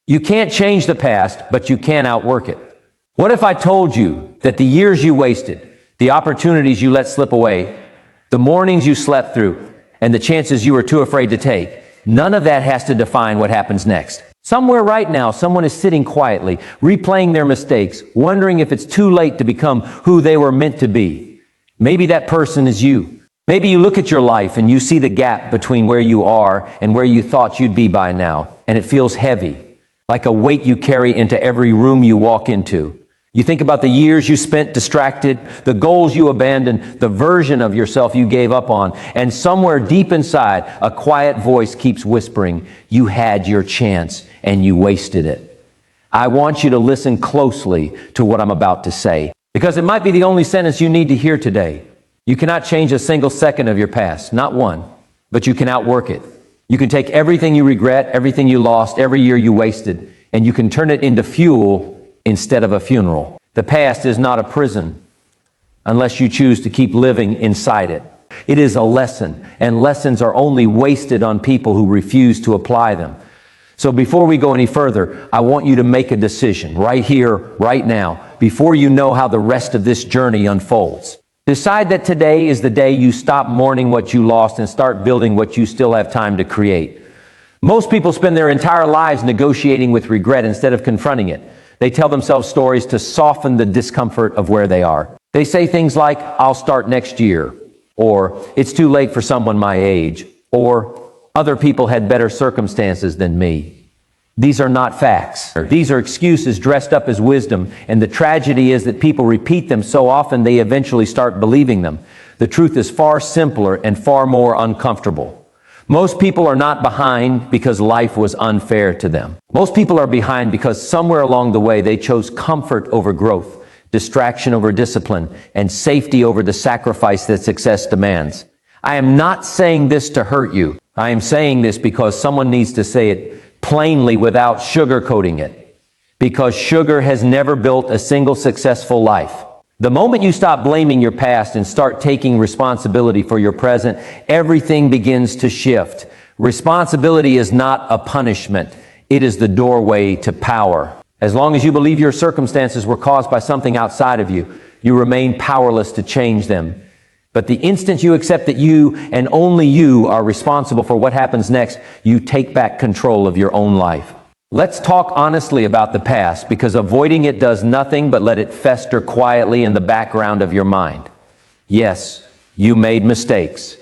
You can't change the past, but you can outwork it. What if I told you that the years you wasted, the opportunities you let slip away, the mornings you slept through, and the chances you were too afraid to take, none of that has to define what happens next? Somewhere right now, someone is sitting quietly, replaying their mistakes, wondering if it's too late to become who they were meant to be. Maybe that person is you. Maybe you look at your life and you see the gap between where you are and where you thought you'd be by now, and it feels heavy, like a weight you carry into every room you walk into. You think about the years you spent distracted, the goals you abandoned, the version of yourself you gave up on, and somewhere deep inside, a quiet voice keeps whispering, you had your chance and you wasted it. I want you to listen closely to what I'm about to say, because it might be the only sentence you need to hear today. You cannot change a single second of your past, not one, but you can outwork it. You can take everything you regret, everything you lost, every year you wasted, and you can turn it into fuel instead of a funeral. The past is not a prison unless you choose to keep living inside it. It is a lesson, and lessons are only wasted on people who refuse to apply them. So before we go any further, I want you to make a decision right here, right now, before you know how the rest of this journey unfolds. Decide that today is the day you stop mourning what you lost and start building what you still have time to create. Most people spend their entire lives negotiating with regret instead of confronting it. They tell themselves stories to soften the discomfort of where they are. They say things like, I'll start next year, or it's too late for someone my age, or other people had better circumstances than me. These are not facts. These are excuses dressed up as wisdom, and the tragedy is that people repeat them so often they eventually start believing them. The truth is far simpler and far more uncomfortable. Most people are not behind because life was unfair to them. Most people are behind because somewhere along the way they chose comfort over growth, distraction over discipline, and safety over the sacrifice that success demands. I am not saying this to hurt you. I am saying this because someone needs to say it plainly without sugarcoating it. Because sugar has never built a single successful life. The moment you stop blaming your past and start taking responsibility for your present, everything begins to shift. Responsibility is not a punishment. It is the doorway to power. As long as you believe your circumstances were caused by something outside of you, you remain powerless to change them. But the instant you accept that you and only you are responsible for what happens next, you take back control of your own life. Let's talk honestly about the past, because avoiding it does nothing but let it fester quietly in the background of your mind. Yes, you made mistakes.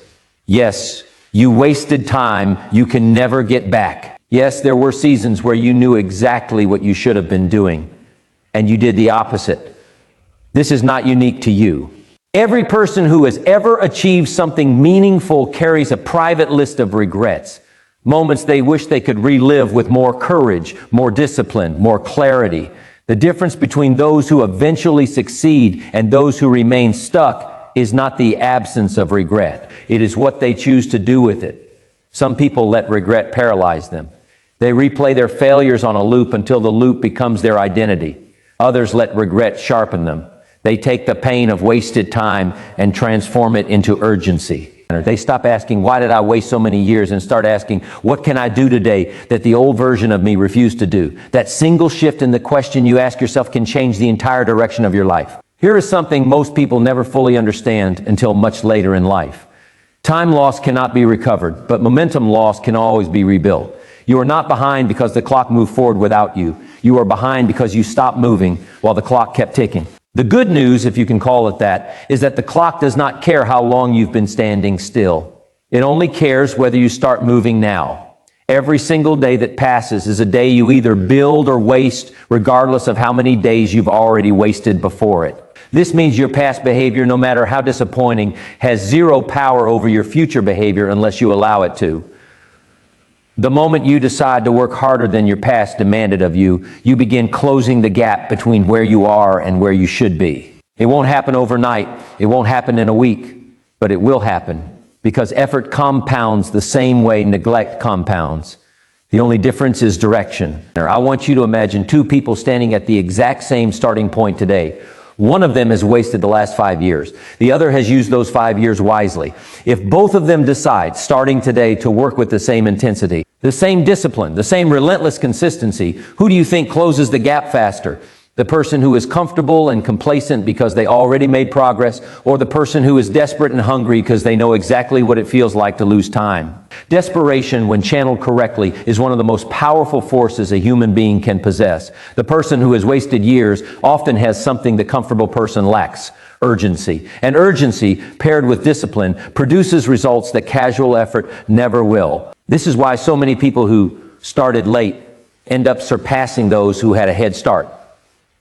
Yes, you wasted time you can never get back. Yes, there were seasons where you knew exactly what you should have been doing, and you did the opposite. This is not unique to you. Every person who has ever achieved something meaningful carries a private list of regrets. Moments they wish they could relive with more courage, more discipline, more clarity. The difference between those who eventually succeed and those who remain stuck is not the absence of regret. It is what they choose to do with it. Some people let regret paralyze them. They replay their failures on a loop until the loop becomes their identity. Others let regret sharpen them. They take the pain of wasted time and transform it into urgency. They stop asking, why did I waste so many years, and start asking, what can I do today that the old version of me refused to do? That single shift in the question you ask yourself can change the entire direction of your life. Here is something most people never fully understand until much later in life. Time lost cannot be recovered, but momentum lost can always be rebuilt. You are not behind because the clock moved forward without you. You are behind because you stopped moving while the clock kept ticking. The good news, if you can call it that, is that the clock does not care how long you've been standing still. It only cares whether you start moving now. Every single day that passes is a day you either build or waste, regardless of how many days you've already wasted before it. This means your past behavior, no matter how disappointing, has zero power over your future behavior unless you allow it to. The moment you decide to work harder than your past demanded of you, you begin closing the gap between where you are and where you should be. It won't happen overnight. It won't happen in a week, but it will happen because effort compounds the same way neglect compounds. The only difference is direction. I want you to imagine two people standing at the exact same starting point today. One of them has wasted the last 5 years. The other has used those 5 years wisely. If both of them decide, starting today, to work with the same intensity, The same discipline, the same relentless consistency. Who do you think closes the gap faster? The person who is comfortable and complacent because they already made progress, or the person who is desperate and hungry because they know exactly what it feels like to lose time? Desperation, when channeled correctly, is one of the most powerful forces a human being can possess. The person who has wasted years often has something the comfortable person lacks: urgency. And urgency, paired with discipline, produces results that casual effort never will. This is why so many people who started late end up surpassing those who had a head start.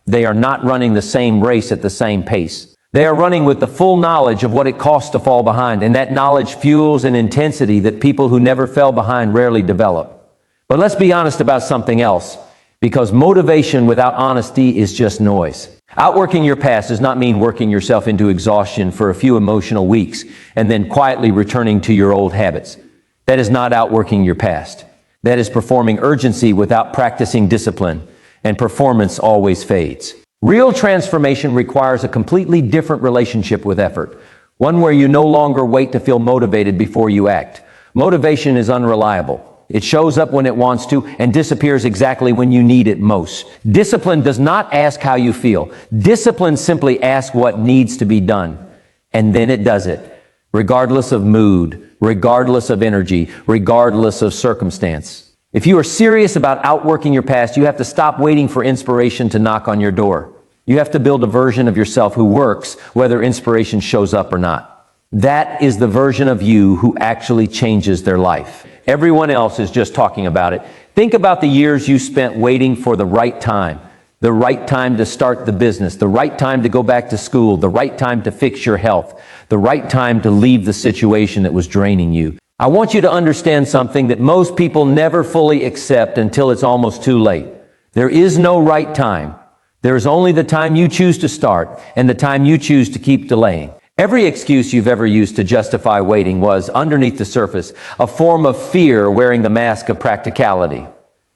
They are not running the same race at the same pace. They are running with the full knowledge of what it costs to fall behind, and that knowledge fuels an intensity that people who never fell behind rarely develop. But let's be honest about something else, because motivation without honesty is just noise. Outworking your past does not mean working yourself into exhaustion for a few emotional weeks and then quietly returning to your old habits. That is not outworking your past. That is performing urgency without practicing discipline, and performance always fades. Real transformation requires a completely different relationship with effort, one where you no longer wait to feel motivated before you act. Motivation is unreliable. It shows up when it wants to and disappears exactly when you need it most. Discipline does not ask how you feel. Discipline simply asks what needs to be done, and then it does it, regardless of mood, regardless of energy, regardless of circumstance. If you are serious about outworking your past, you have to stop waiting for inspiration to knock on your door. You have to build a version of yourself who works whether inspiration shows up or not. That is the version of you who actually changes their life. Everyone else is just talking about it. Think about the years you spent waiting for the right time to start the business, the right time to go back to school, the right time to fix your health, the right time to leave the situation that was draining you. I want you to understand something that most people never fully accept until it's almost too late. There is no right time. There is only the time you choose to start and the time you choose to keep delaying. Every excuse you've ever used to justify waiting was, underneath the surface, a form of fear wearing the mask of practicality.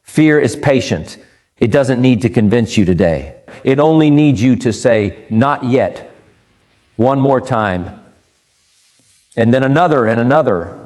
Fear is patient. It doesn't need to convince you today. It only needs you to say, "Not yet," one more time, and then another and another,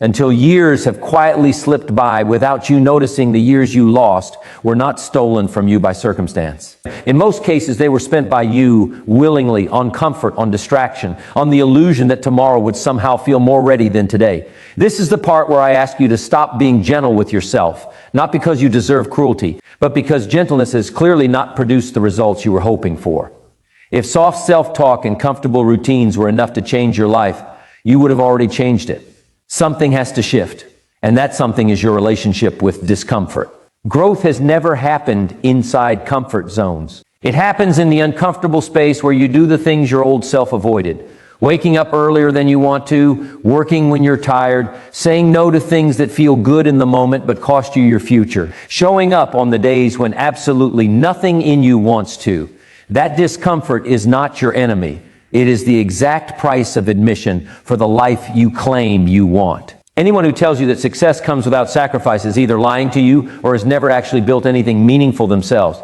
until years have quietly slipped by without you noticing the years you lost were not stolen from you by circumstance. In most cases, they were spent by you willingly, on comfort, on distraction, on the illusion that tomorrow would somehow feel more ready than today. This is the part where I ask you to stop being gentle with yourself, not because you deserve cruelty, but because gentleness has clearly not produced the results you were hoping for. If soft self-talk and comfortable routines were enough to change your life, you would have already changed it. Something has to shift, and that something is your relationship with discomfort. Growth has never happened inside comfort zones. It happens in the uncomfortable space where you do the things your old self avoided. Waking up earlier than you want to, working when you're tired, saying no to things that feel good in the moment but cost you your future, showing up on the days when absolutely nothing in you wants to. That discomfort is not your enemy. It is the exact price of admission for the life you claim you want. Anyone who tells you that success comes without sacrifice is either lying to you or has never actually built anything meaningful themselves.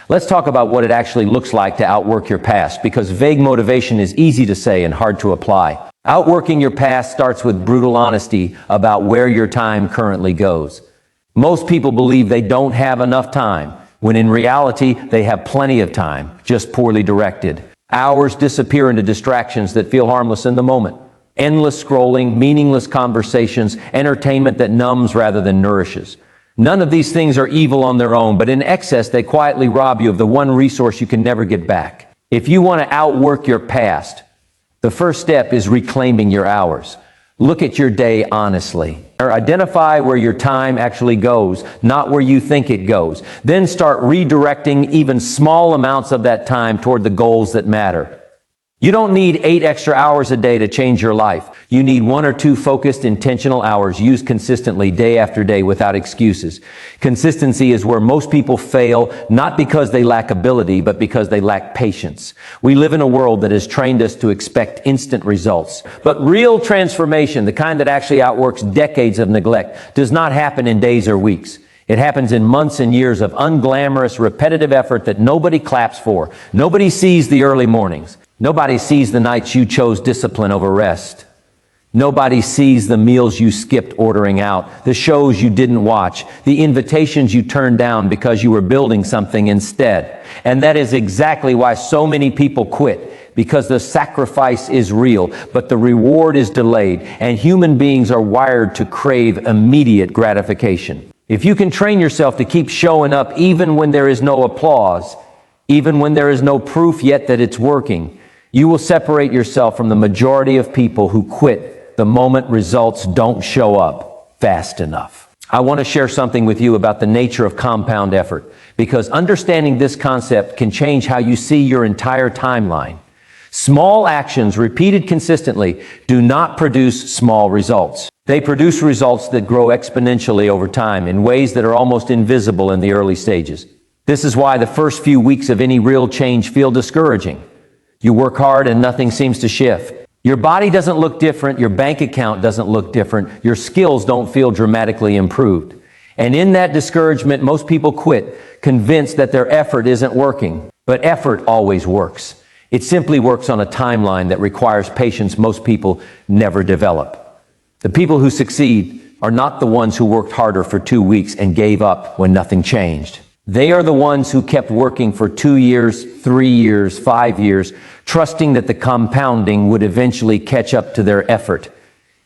Let's talk about what it actually looks like to outwork your past, because vague motivation is easy to say and hard to apply. Outworking your past starts with brutal honesty about where your time currently goes. Most people believe they don't have enough time, when in reality they have plenty of time, just poorly directed. Hours disappear into distractions that feel harmless in the moment. Endless scrolling, meaningless conversations, entertainment that numbs rather than nourishes. None of these things are evil on their own, but in excess they quietly rob you of the one resource you can never get back. If you want to outwork your past, the first step is reclaiming your hours. Look at your day honestly. Or identify where your time actually goes, not where you think it goes. Then start redirecting even small amounts of that time toward the goals that matter. You don't need 8 extra hours a day to change your life. You need 1 or 2 focused, intentional hours used consistently day after day without excuses. Consistency is where most people fail, not because they lack ability, but because they lack patience. We live in a world that has trained us to expect instant results. But real transformation, the kind that actually outworks decades of neglect, does not happen in days or weeks. It happens in months and years of unglamorous, repetitive effort that nobody claps for. Nobody sees the early mornings. Nobody sees the nights you chose discipline over rest. Nobody sees the meals you skipped ordering out, the shows you didn't watch, the invitations you turned down because you were building something instead. And that is exactly why so many people quit, because the sacrifice is real, but the reward is delayed, and human beings are wired to crave immediate gratification. If you can train yourself to keep showing up even when there is no applause, even when there is no proof yet that it's working, you will separate yourself from the majority of people who quit the moment results don't show up fast enough. I want to share something with you about the nature of compound effort, because understanding this concept can change how you see your entire timeline. Small actions repeated consistently do not produce small results. They produce results that grow exponentially over time in ways that are almost invisible in the early stages. This is why the first few weeks of any real change feel discouraging. You work hard and nothing seems to shift. Your body doesn't look different, your bank account doesn't look different, your skills don't feel dramatically improved. And in that discouragement, most people quit, convinced that their effort isn't working. But effort always works. It simply works on a timeline that requires patience most people never develop. The people who succeed are not the ones who worked harder for 2 weeks and gave up when nothing changed. They are the ones who kept working for 2 years, 3 years, 5 years, trusting that the compounding would eventually catch up to their effort,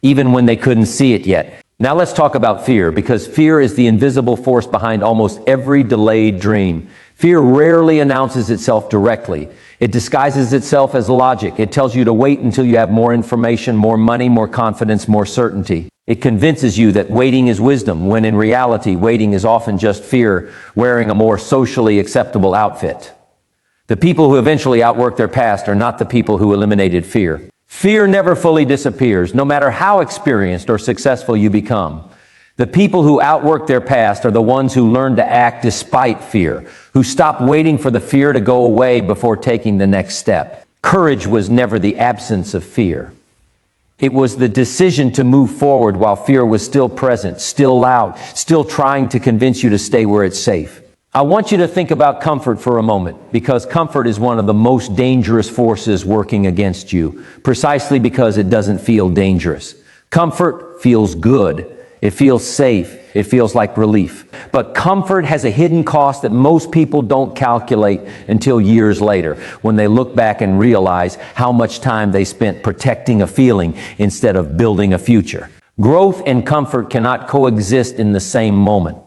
even when they couldn't see it yet. Now let's talk about fear, because fear is the invisible force behind almost every delayed dream. Fear rarely announces itself directly. It disguises itself as logic. It tells you to wait until you have more information, more money, more confidence, more certainty. It convinces you that waiting is wisdom, when in reality, waiting is often just fear wearing a more socially acceptable outfit. The people who eventually outwork their past are not the people who eliminated fear. Fear never fully disappears, no matter how experienced or successful you become. The people who outwork their past are the ones who learn to act despite fear, who stop waiting for the fear to go away before taking the next step. Courage was never the absence of fear. It was the decision to move forward while fear was still present, still loud, still trying to convince you to stay where it's safe. I want you to think about comfort for a moment, because comfort is one of the most dangerous forces working against you, precisely because it doesn't feel dangerous. Comfort feels good. It feels safe. It feels like relief. But comfort has a hidden cost that most people don't calculate until years later, when they look back and realize how much time they spent protecting a feeling instead of building a future. Growth and comfort cannot coexist in the same moment.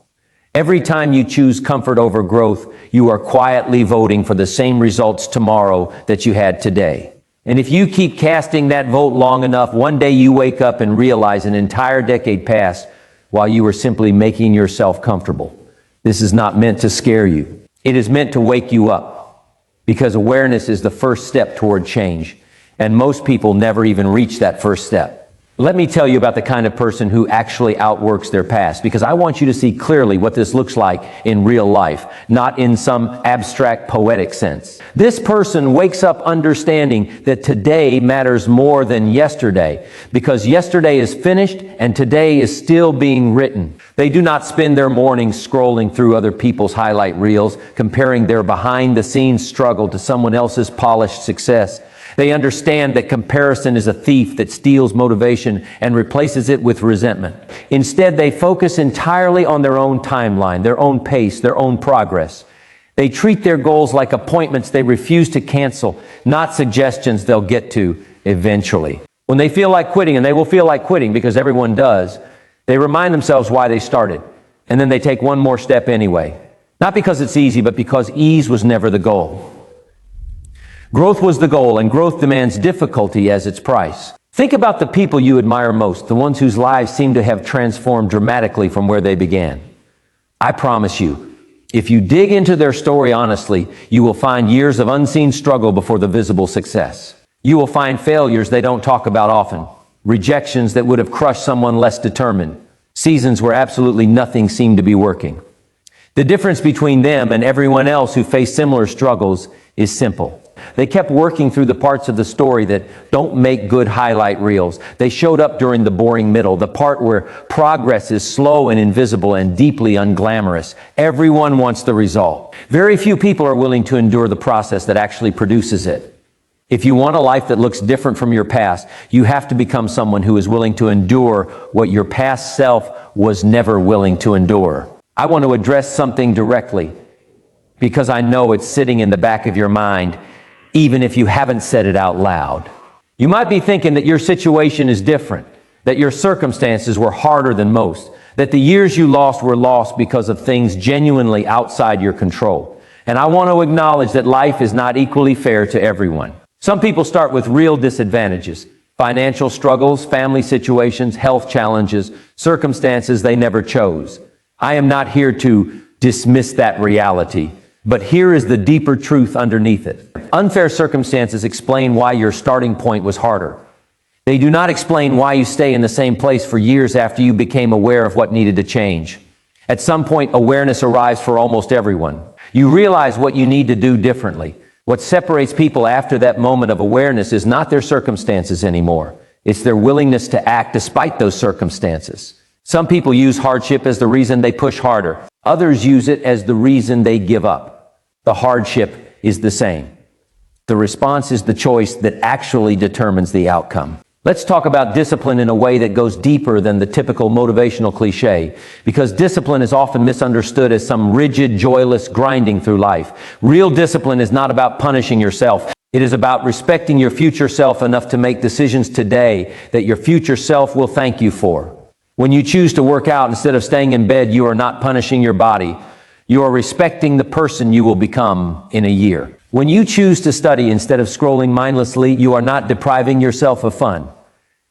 Every time you choose comfort over growth, you are quietly voting for the same results tomorrow that you had today. And if you keep casting that vote long enough, one day you wake up and realize an entire decade passed while you were simply making yourself comfortable. This is not meant to scare you. It is meant to wake you up, because awareness is the first step toward change, and most people never even reach that first step. Let me tell you about the kind of person who actually outworks their past, because I want you to see clearly what this looks like in real life, not in some abstract poetic sense. This person wakes up understanding that today matters more than yesterday, because yesterday is finished and today is still being written. They do not spend their mornings scrolling through other people's highlight reels, comparing their behind-the-scenes struggle to someone else's polished success. They understand that comparison is a thief that steals motivation and replaces it with resentment. Instead, they focus entirely on their own timeline, their own pace, their own progress. They treat their goals like appointments they refuse to cancel, not suggestions they'll get to eventually. When they feel like quitting, and they will feel like quitting because everyone does, they remind themselves why they started, and then they take one more step anyway. Not because it's easy, but because ease was never the goal. Growth was the goal, and growth demands difficulty as its price. Think about the people you admire most, the ones whose lives seem to have transformed dramatically from where they began. I promise you, if you dig into their story honestly, you will find years of unseen struggle before the visible success. You will find failures they don't talk about often, rejections that would have crushed someone less determined, seasons where absolutely nothing seemed to be working. The difference between them and everyone else who faced similar struggles is simple. They kept working through the parts of the story that don't make good highlight reels. They showed up during the boring middle, the part where progress is slow and invisible and deeply unglamorous. Everyone wants the result. Very few people are willing to endure the process that actually produces it. If you want a life that looks different from your past, you have to become someone who is willing to endure what your past self was never willing to endure. I want to address something directly because I know it's sitting in the back of your mind, even if you haven't said it out loud. You might be thinking that your situation is different, that your circumstances were harder than most, that the years you lost were lost because of things genuinely outside your control. And I want to acknowledge that life is not equally fair to everyone. Some people start with real disadvantages, financial struggles, family situations, health challenges, circumstances they never chose. I am not here to dismiss that reality, but here is the deeper truth underneath it. Unfair circumstances explain why your starting point was harder. They do not explain why you stay in the same place for years after you became aware of what needed to change. At some point, awareness arrives for almost everyone. You realize what you need to do differently. What separates people after that moment of awareness is not their circumstances anymore. It's their willingness to act despite those circumstances. Some people use hardship as the reason they push harder. Others use it as the reason they give up. The hardship is the same. The response is the choice that actually determines the outcome. Let's talk about discipline in a way that goes deeper than the typical motivational cliche, because discipline is often misunderstood as some rigid, joyless grinding through life. Real discipline is not about punishing yourself. It is about respecting your future self enough to make decisions today that your future self will thank you for. When you choose to work out instead of staying in bed, you are not punishing your body. You are respecting the person you will become in a year. When you choose to study instead of scrolling mindlessly, you are not depriving yourself of fun.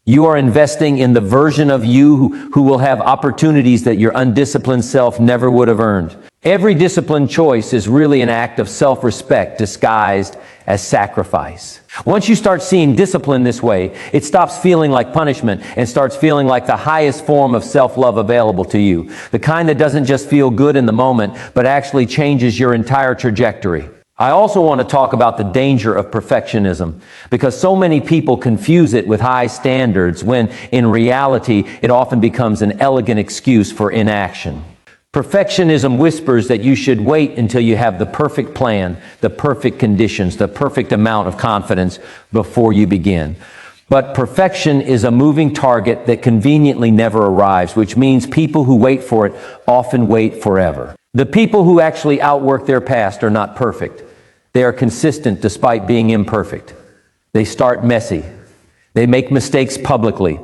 You are investing in the version of you who will have opportunities that your undisciplined self never would have earned. Every disciplined choice is really an act of self-respect disguised as sacrifice. Once you start seeing discipline this way, it stops feeling like punishment and starts feeling like the highest form of self-love available to you. The kind that doesn't just feel good in the moment, but actually changes your entire trajectory. I also want to talk about the danger of perfectionism, because so many people confuse it with high standards when, in reality, it often becomes an elegant excuse for inaction. Perfectionism whispers that you should wait until you have the perfect plan, the perfect conditions, the perfect amount of confidence before you begin. But perfection is a moving target that conveniently never arrives, which means people who wait for it often wait forever. The people who actually outwork their past are not perfect. They are consistent despite being imperfect. They start messy. They make mistakes publicly.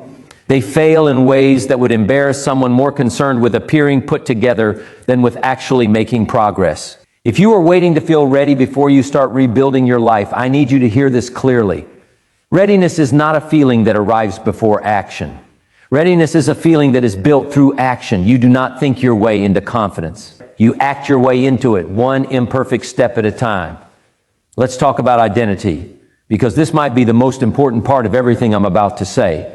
They fail in ways that would embarrass someone more concerned with appearing put together than with actually making progress. If you are waiting to feel ready before you start rebuilding your life, I need you to hear this clearly. Readiness is not a feeling that arrives before action. Readiness is a feeling that is built through action. You do not think your way into confidence. You act your way into it, one imperfect step at a time. Let's talk about identity, because this might be the most important part of everything I'm about to say.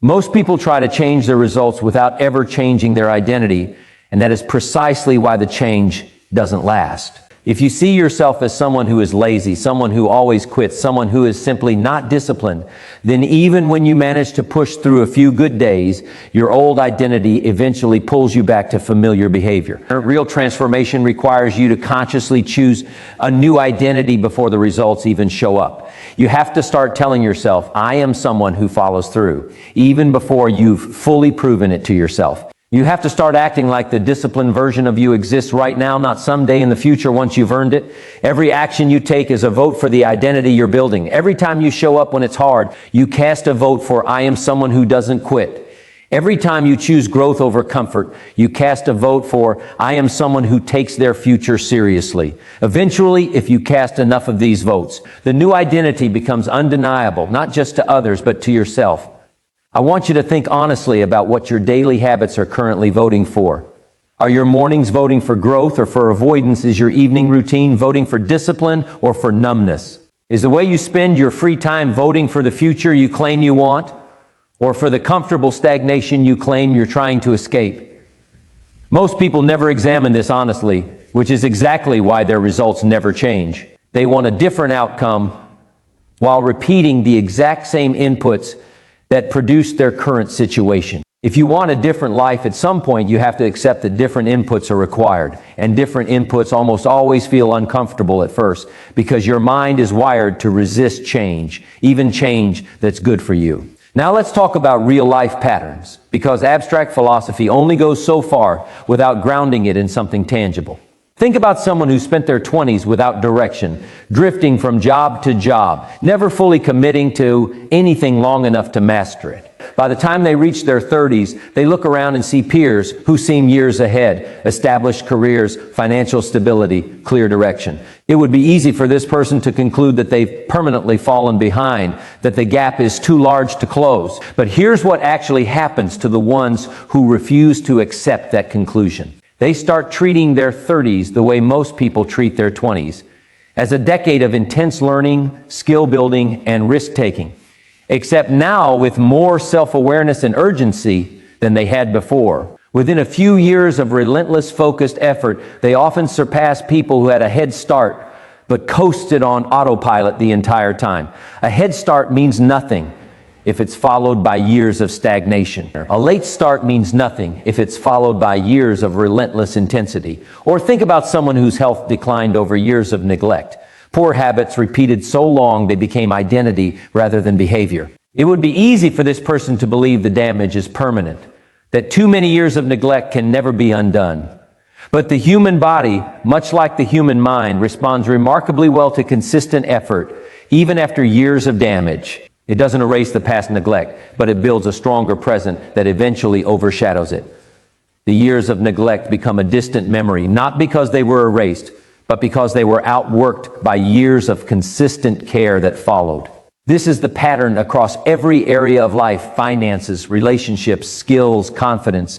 Most people try to change their results without ever changing their identity, and that is precisely why the change doesn't last. If you see yourself as someone who is lazy, someone who always quits, someone who is simply not disciplined, then even when you manage to push through a few good days, your old identity eventually pulls you back to familiar behavior. Real transformation requires you to consciously choose a new identity before the results even show up. You have to start telling yourself, I am someone who follows through, even before you've fully proven it to yourself. You have to start acting like the disciplined version of you exists right now, not someday in the future once you've earned it. Every action you take is a vote for the identity you're building. Every time you show up when it's hard, you cast a vote for I am someone who doesn't quit. Every time you choose growth over comfort, you cast a vote for I am someone who takes their future seriously. Eventually, if you cast enough of these votes, the new identity becomes undeniable, not just to others, but to yourself. I want you to think honestly about what your daily habits are currently voting for. Are your mornings voting for growth or for avoidance? Is your evening routine voting for discipline or for numbness? Is the way you spend your free time voting for the future you claim you want or for the comfortable stagnation you claim you're trying to escape? Most people never examine this honestly, which is exactly why their results never change. They want a different outcome while repeating the exact same inputs that produced their current situation. If you want a different life, at some point you have to accept that different inputs are required, and different inputs almost always feel uncomfortable at first because your mind is wired to resist change, even change that's good for you. Now let's talk about real life patterns, because abstract philosophy only goes so far without grounding it in something tangible. Think about someone who spent their 20s without direction, drifting from job to job, never fully committing to anything long enough to master it. By the time they reach their 30s, they look around and see peers who seem years ahead, established careers, financial stability, clear direction. It would be easy for this person to conclude that they've permanently fallen behind, that the gap is too large to close. But here's what actually happens to the ones who refuse to accept that conclusion. They start treating their 30s the way most people treat their 20s, as a decade of intense learning, skill building, and risk-taking. Except now with more self-awareness and urgency than they had before. Within a few years of relentless, focused effort, they often surpass people who had a head start, but coasted on autopilot the entire time. A head start means nothing if it's followed by years of stagnation. A late start means nothing if it's followed by years of relentless intensity. Or think about someone whose health declined over years of neglect. Poor habits repeated so long they became identity rather than behavior. It would be easy for this person to believe the damage is permanent, that too many years of neglect can never be undone. But the human body, much like the human mind, responds remarkably well to consistent effort, even after years of damage. It doesn't erase the past neglect, but it builds a stronger present that eventually overshadows it. The years of neglect become a distant memory, not because they were erased, but because they were outworked by years of consistent care that followed. This is the pattern across every area of life: finances, relationships, skills, confidence.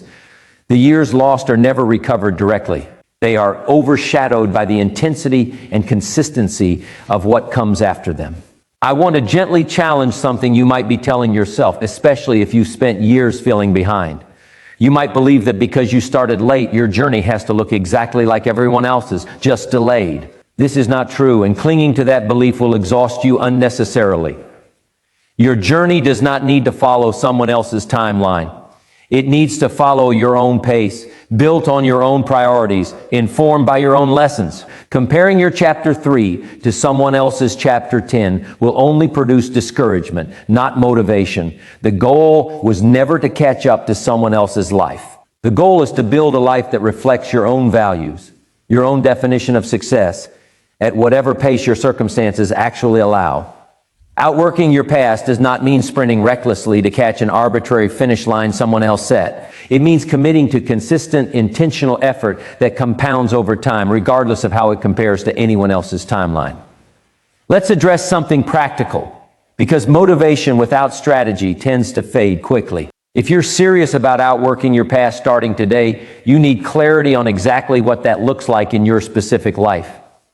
The years lost are never recovered directly. They are overshadowed by the intensity and consistency of what comes after them. I want to gently challenge something you might be telling yourself, especially if you spent years feeling behind. You might believe that because you started late, your journey has to look exactly like everyone else's, just delayed. This is not true, and clinging to that belief will exhaust you unnecessarily. Your journey does not need to follow someone else's timeline. It needs to follow your own pace, built on your own priorities, informed by your own lessons. Comparing your chapter 3 to someone else's chapter 10 will only produce discouragement, not motivation. The goal was never to catch up to someone else's life. The goal is to build a life that reflects your own values, your own definition of success, at whatever pace your circumstances actually allow. Outworking your past does not mean sprinting recklessly to catch an arbitrary finish line someone else set. It means committing to consistent, intentional effort that compounds over time, regardless of how it compares to anyone else's timeline. Let's address something practical, because motivation without strategy tends to fade quickly. If you're serious about outworking your past starting today, you need clarity on exactly what that looks like in your specific life.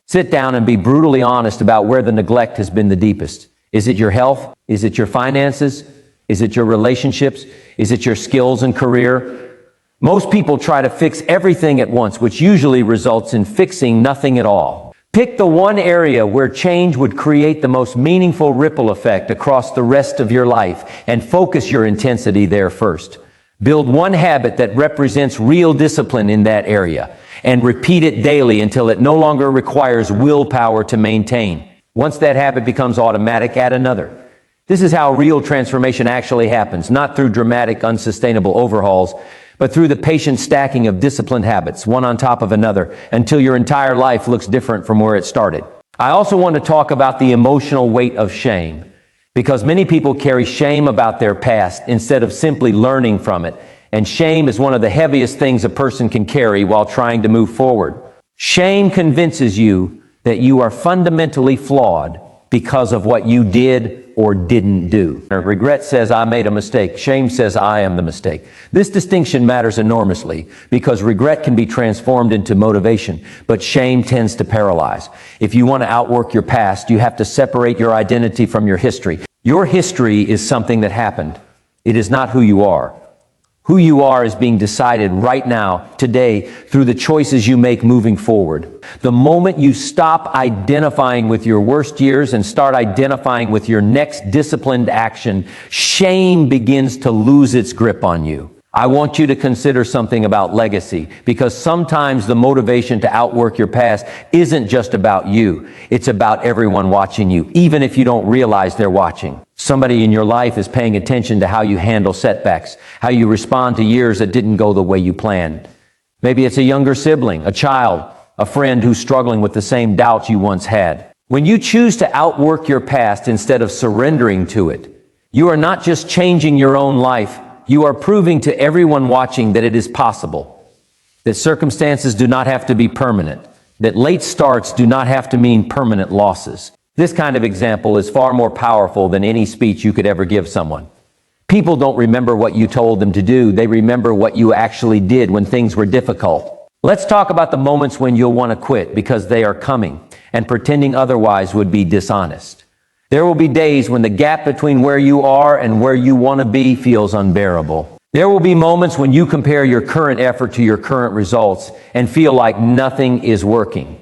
Sit down and be brutally honest about where the neglect has been the deepest. Is it your health? Is it your finances? Is it your relationships? Is it your skills and career? Most people try to fix everything at once, which usually results in fixing nothing at all. Pick the one area where change would create the most meaningful ripple effect across the rest of your life, and focus your intensity there first. Build one habit that represents real discipline in that area, and repeat it daily until it no longer requires willpower to maintain. Once that habit becomes automatic, add another. This is how real transformation actually happens, not through dramatic, unsustainable overhauls, but through the patient stacking of disciplined habits, one on top of another, until your entire life looks different from where it started. I also want to talk about the emotional weight of shame, because many people carry shame about their past instead of simply learning from it. And shame is one of the heaviest things a person can carry while trying to move forward. Shame convinces you that you are fundamentally flawed because of what you did or didn't do. Regret says, I made a mistake. Shame says, I am the mistake. This distinction matters enormously because regret can be transformed into motivation, but shame tends to paralyze. If you want to outwork your past, you have to separate your identity from your history. Your history is something that happened. It is not who you are. Who you are is being decided right now, today, through the choices you make moving forward. The moment you stop identifying with your worst years and start identifying with your next disciplined action, shame begins to lose its grip on you. I want you to consider something about legacy, because sometimes the motivation to outwork your past isn't just about you. It's about everyone watching you, even if you don't realize they're watching. Somebody in your life is paying attention to how you handle setbacks, how you respond to years that didn't go the way you planned. Maybe it's a younger sibling, a child, a friend who's struggling with the same doubts you once had. When you choose to outwork your past instead of surrendering to it, you are not just changing your own life, you are proving to everyone watching that it is possible, that circumstances do not have to be permanent, that late starts do not have to mean permanent losses. This kind of example is far more powerful than any speech you could ever give someone. People don't remember what you told them to do, they remember what you actually did when things were difficult. Let's talk about the moments when you'll want to quit because they are coming, and pretending otherwise would be dishonest. There will be days when the gap between where you are and where you want to be feels unbearable. There will be moments when you compare your current effort to your current results and feel like nothing is working.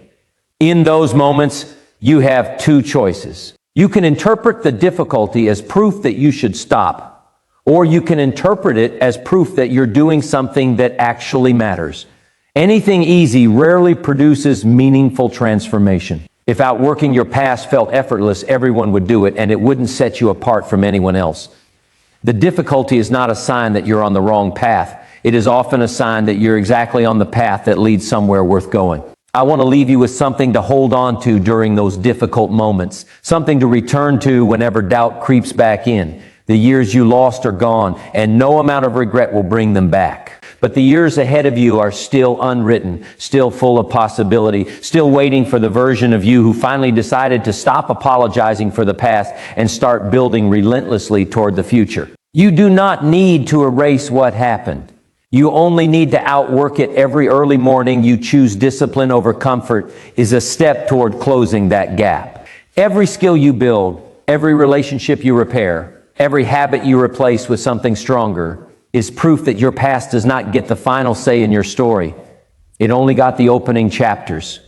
In those moments, you have two choices. You can interpret the difficulty as proof that you should stop, or you can interpret it as proof that you're doing something that actually matters. Anything easy rarely produces meaningful transformation. If outworking your past felt effortless, everyone would do it, and it wouldn't set you apart from anyone else. The difficulty is not a sign that you're on the wrong path. It is often a sign that you're exactly on the path that leads somewhere worth going. I want to leave you with something to hold on to during those difficult moments, something to return to whenever doubt creeps back in. The years you lost are gone, and no amount of regret will bring them back. But the years ahead of you are still unwritten, still full of possibility, still waiting for the version of you who finally decided to stop apologizing for the past and start building relentlessly toward the future. You do not need to erase what happened. You only need to outwork it. Every early morning you choose discipline over comfort is a step toward closing that gap. Every skill you build, every relationship you repair, every habit you replace with something stronger is proof that your past does not get the final say in your story. It only got the opening chapters.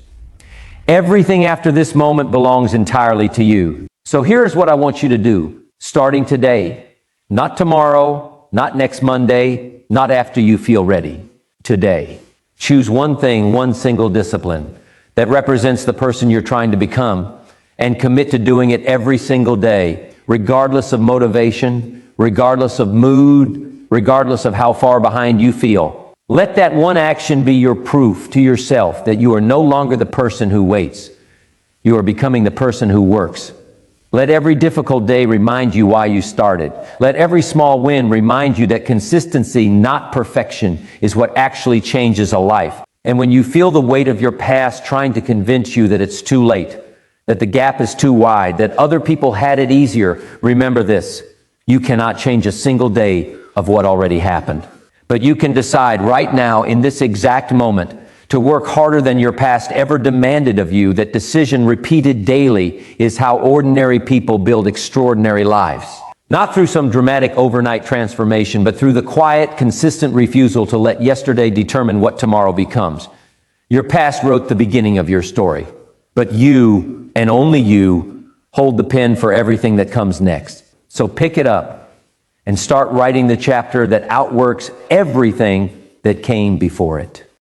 Everything after this moment belongs entirely to you. So here's what I want you to do, starting today. Not tomorrow, not next Monday, not after you feel ready. Today. Choose one thing, one single discipline that represents the person you're trying to become, and commit to doing it every single day, regardless of motivation, regardless of mood, regardless of how far behind you feel. Let that one action be your proof to yourself that you are no longer the person who waits. You are becoming the person who works. Let every difficult day remind you why you started. Let every small win remind you that consistency, not perfection, is what actually changes a life. And when you feel the weight of your past trying to convince you that it's too late, that the gap is too wide, that other people had it easier, remember this: you cannot change a single day of what already happened. But you can decide right now, in this exact moment, to work harder than your past ever demanded of you. That decision, repeated daily, is how ordinary people build extraordinary lives. Not through some dramatic overnight transformation, but through the quiet, consistent refusal to let yesterday determine what tomorrow becomes. Your past wrote the beginning of your story, but you, and only you, hold the pen for everything that comes next. So pick it up and start writing the chapter that outworks everything that came before it.